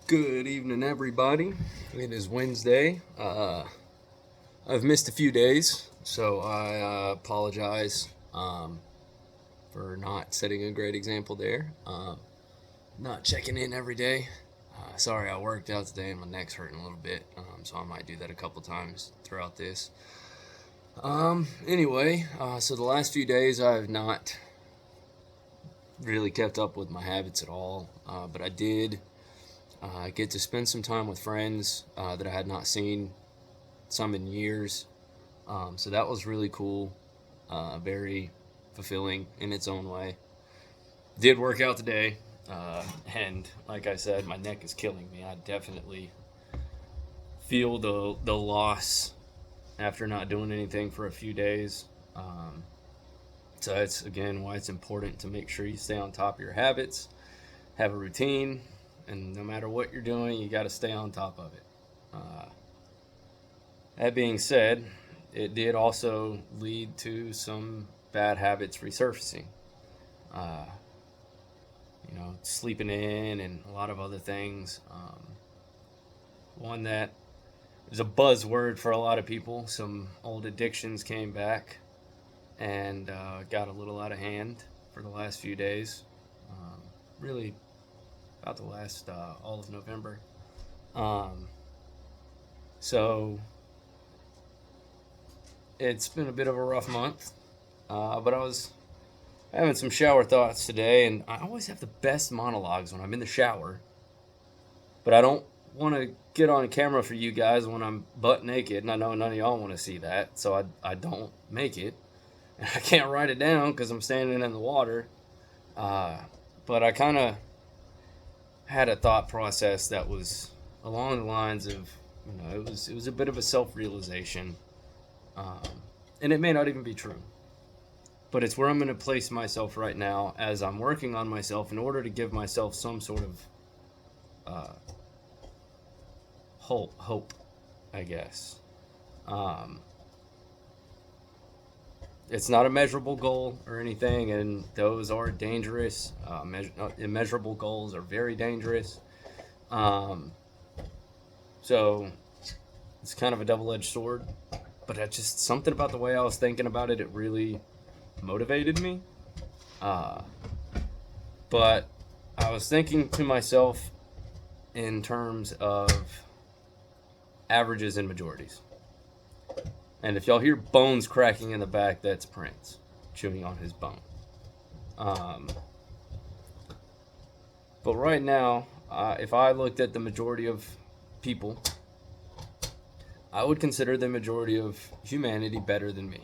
Good evening, everybody. It is Wednesday. I've missed a few days, so I apologize for not setting a great example there. Not checking in every day. Sorry, I worked out today and my neck's hurting a little bit, so I might do that a couple times throughout this. So the last few days I have not really kept up with my habits at all, but I did get to spend some time with friends that I had not seen some in years. So that was really cool, very fulfilling in its own way. Did work out today, and like I said, my neck is killing me. I definitely feel the loss after not doing anything for a few days. So that's again why it's important to make sure you stay on top of your habits, have a routine, and no matter what you're doing, you got to stay on top of it. Uh, that being said, it did also lead to some bad habits resurfacing. Uh, Sleeping in and a lot of other things. One that is a buzzword for a lot of people. Some old addictions came back and got a little out of hand for the last few days. Really, about the last all of November. Um, so it's been a bit of a rough month, but I was having some shower thoughts today, and I always have the best monologues when I'm in the shower, but I don't want to get on camera for you guys when I'm butt naked, and I know none of y'all want to see that, so I don't make it. And I can't write it down because I'm standing in the water. Uh, but I kind of had a thought process that was along the lines of, it was a bit of a self realization, um, and it may not even be true, but it's where I'm going to place myself right now as I'm working on myself in order to give myself some sort of uh, hope, I guess. Um, it's not a measurable goal or anything, and those are dangerous. Immeasurable goals are very dangerous. Um, so it's kind of a double-edged sword, but I just something about the way I was thinking about it. It really motivated me. Uh, but I was thinking to myself in terms of averages and majorities. And if y'all hear bones cracking in the back, that's Prince chewing on his bone. Um, but right now, if I looked at the majority of people, I would consider the majority of humanity better than me.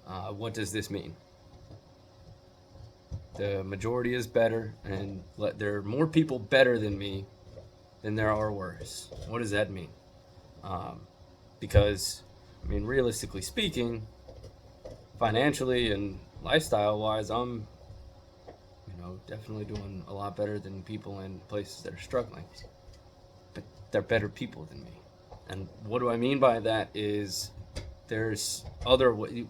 What does this mean? The majority is better, and there are more people better than me than there are worse. What does that mean? Um, because, realistically speaking, financially and lifestyle wise, I'm, definitely doing a lot better than people in places that are struggling. But they're better people than me. And what do I mean by that is there's other, we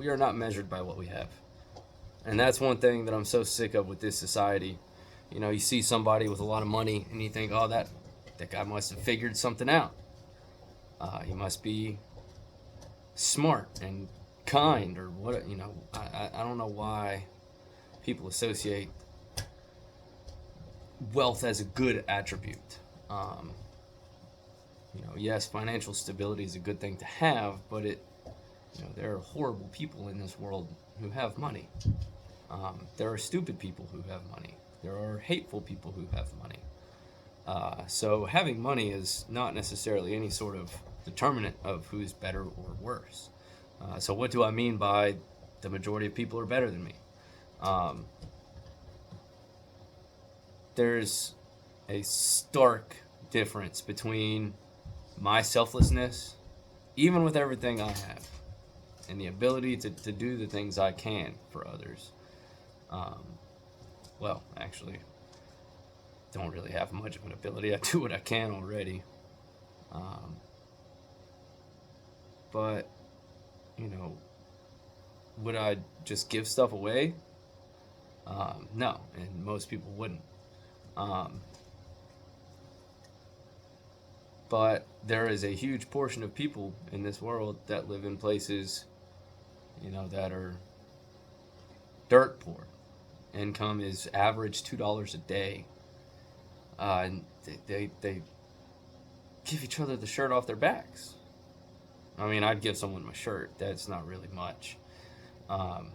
are not measured by what we have. And that's one thing that I'm so sick of with this society. You see somebody with a lot of money and you think, oh, that guy must have figured something out. He must be smart and kind, or what. I don't know why people associate wealth as a good attribute. Yes, financial stability is a good thing to have, but there are horrible people in this world who have money. There are stupid people who have money. There are hateful people who have money. So having money is not necessarily any sort of determinant of who's better or worse. So what do I mean by the majority of people are better than me? There's a stark difference between my selflessness, even with everything I have, and the ability to do the things I can for others. Um, well, actually, don't really have much of an ability. I do what I can already. Um, but, you know, would I just give stuff away? No, and most people wouldn't. Um, but there is a huge portion of people in this world that live in places, that are dirt poor. Income is average $2 a day. And they give each other the shirt off their backs. I mean, I'd give someone my shirt. That's not really much. Um,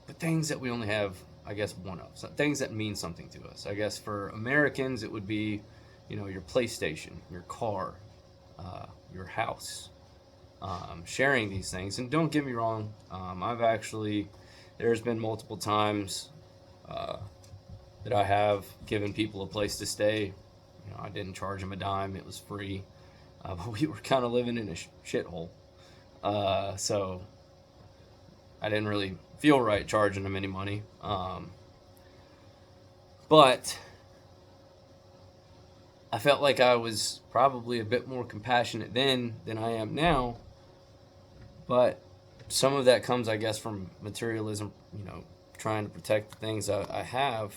but things that we only have, I guess, one of. So things that mean something to us. I guess for Americans, it would be, your PlayStation, your car, your house. Sharing these things. And don't get me wrong, there's been multiple times that I have given people a place to stay. I didn't charge them a dime, it was free. But we were kind of living in a shithole. So I didn't really feel right charging them any money. But I felt like I was probably a bit more compassionate then than I am now. But some of that comes, I guess, from materialism, trying to protect the things I have.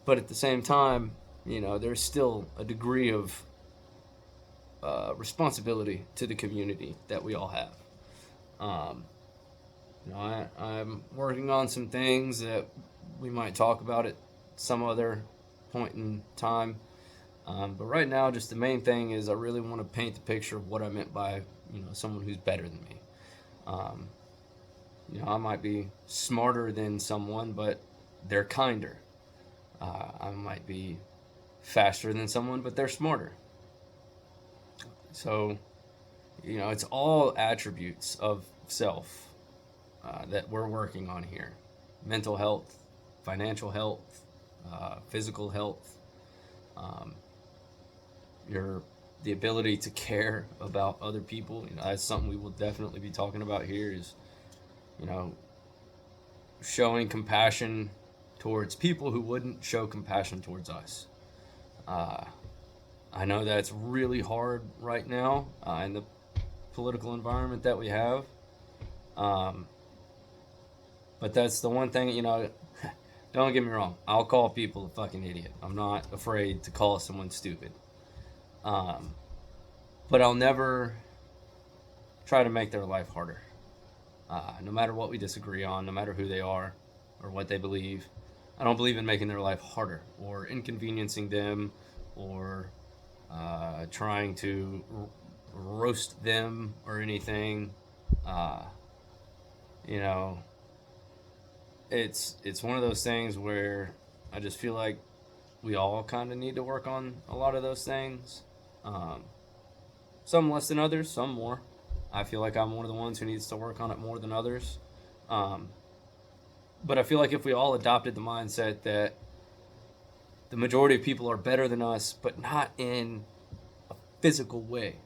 But at the same time, there's still a degree of responsibility to the community that we all have. I'm working on some things that we might talk about at some other point in time. But right now, just the main thing is I really want to paint the picture of what I meant by, someone who's better than me. I might be smarter than someone, but they're kinder. I might be faster than someone, but they're smarter. So, it's all attributes of self that we're working on here. Mental health, financial health, physical health, the ability to care about other people. That's something we will definitely be talking about here is, showing compassion towards people who wouldn't show compassion towards us. I know that's really hard right now in the political environment that we have. But that's the one thing, don't get me wrong. I'll call people a fucking idiot. I'm not afraid to call someone stupid. But I'll never try to make their life harder. No matter what we disagree on, no matter who they are or what they believe, I don't believe in making their life harder or inconveniencing them or trying to roast them or anything. It's one of those things where I just feel like we all kind of need to work on a lot of those things. Some less than others, some more. I feel like I'm one of the ones who needs to work on it more than others. But I feel like if we all adopted the mindset that the majority of people are better than us, but not in a physical way,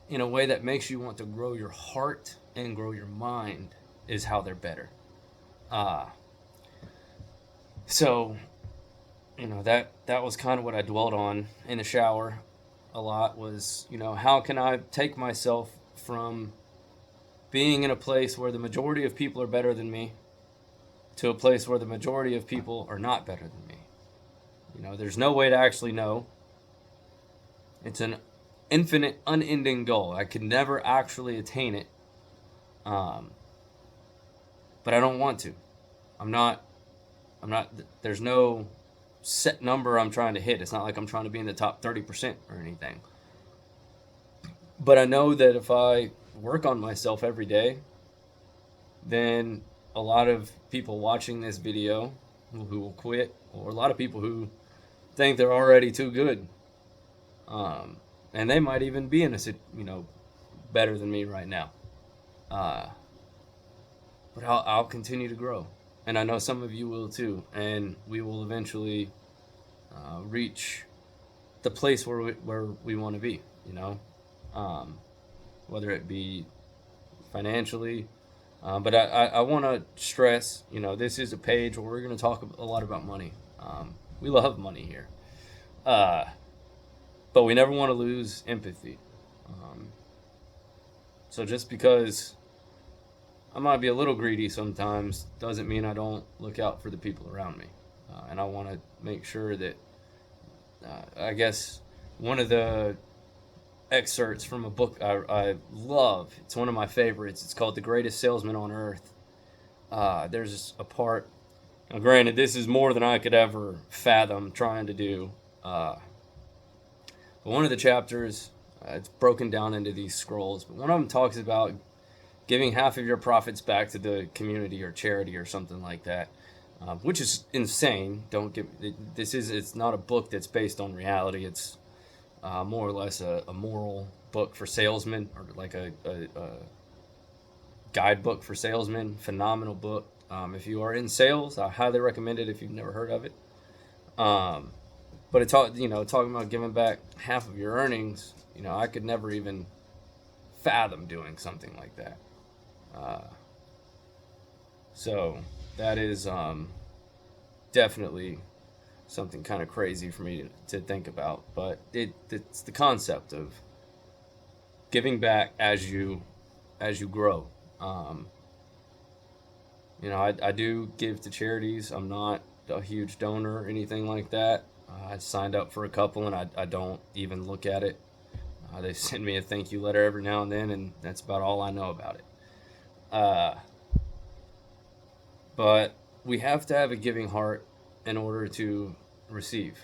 in a way that makes you want to grow your heart and grow your mind, is how they're better. So, that was kind of what I dwelled on in the shower a lot was, how can I take myself from being in a place where the majority of people are better than me to a place where the majority of people are not better than me. There's no way to actually know. It's an infinite, unending goal. I could never actually attain it. But I don't want to. I'm not, there's no set number I'm trying to hit. It's not like I'm trying to be in the top 30% or anything. But I know that if I work on myself every day, then a lot of people watching this video who will quit, or a lot of people who think they're already too good, and they might even be in a, better than me right now. But I'll continue to grow. And I know some of you will too. And we will eventually reach the place where we want to be, whether it be financially. But I want to stress, this is a page where we're going to talk a lot about money. We love money here. But we never want to lose empathy. So just because I might be a little greedy sometimes. Doesn't mean I don't look out for the people around me, and I want to make sure that. I guess one of the excerpts from a book I love. It's one of my favorites. It's called "The Greatest Salesman on Earth." There's a part. Now, granted, this is more than I could ever fathom trying to do. But one of the chapters, it's broken down into these scrolls. But one of them talks about giving half of your profits back to the community or charity or something like that, which is insane. Don't get this is it's not a book that's based on reality. It's more or less a moral book for salesmen, or like a guidebook for salesmen. Phenomenal book. If you are in sales, I highly recommend it if you've never heard of it. Um, but talking about giving back half of your earnings. I could never even fathom doing something like that. Uh, so that is definitely something kind of crazy for me to think about. But it's the concept of giving back as you grow. Um, I do give to charities. I'm not a huge donor or anything like that. I signed up for a couple and I don't even look at it. They send me a thank you letter every now and then, and that's about all I know about it. Uh, but we have to have a giving heart in order to receive.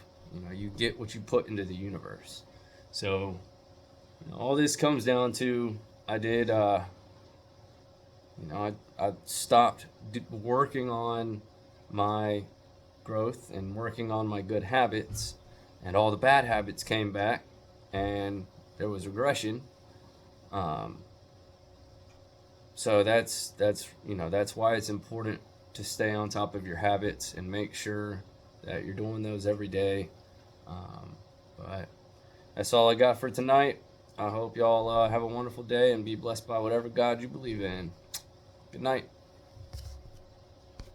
You get what you put into the universe. So, all this comes down to I did. I stopped working on my growth and working on my good habits, and all the bad habits came back, and there was regression. Um, so that's why it's important to stay on top of your habits and make sure that you're doing those every day. Um, but that's all I got for tonight. I hope y'all have a wonderful day and be blessed by whatever God you believe in. Good night.